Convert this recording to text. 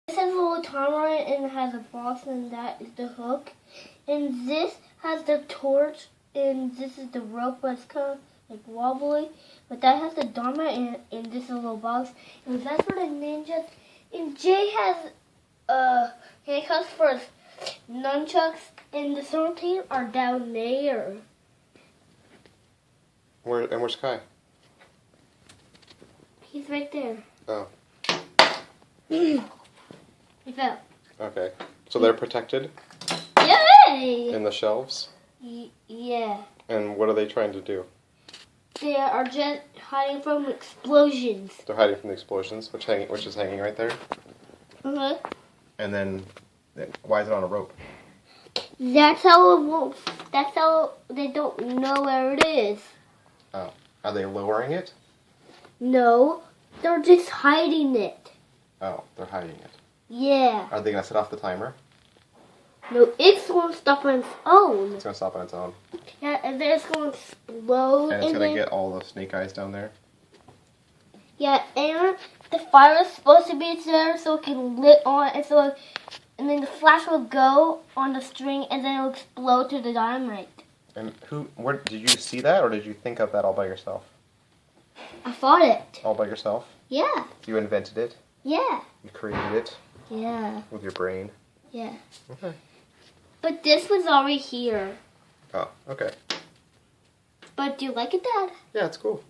This has a little timer and it has a box, and that is the hook. And this has the torch, and this is the rope, but it's kind of like wobbly. But that has the dynamite, and this is a little box. And that's for the ninjas. And Jay has handcuffs for his nunchucks, and the 13 are down there. Where's Kai? He's right there. Oh. He fell. Okay. So they're protected Yay! in the shelves? Yeah. And what are they trying to do? They are just hiding from explosions. They're hiding from the explosions, which is hanging right there. Uh-huh. And then, why is it on a rope? That's how it won't. That's how they don't know where it is. Oh. Are they lowering it? No, they're just hiding it. Oh, they're hiding it. Yeah. Are they going to set off the timer? No, it's going to stop on its own. It's going to stop on its own. Yeah, and then it's going to explode. And it's going to get all the snake eyes down there? Yeah, and the fire is supposed to be there so it can lit on, and then the flash will go on the string, and then it will explode to the dynamite. And where did you see that, or did you think of that all by yourself? I fought it. All by yourself? Yeah. You invented it? Yeah. You created it? Yeah. With your brain? Yeah. Okay. But this was already here. Oh, okay. But do you like it, Dad? Yeah, it's cool.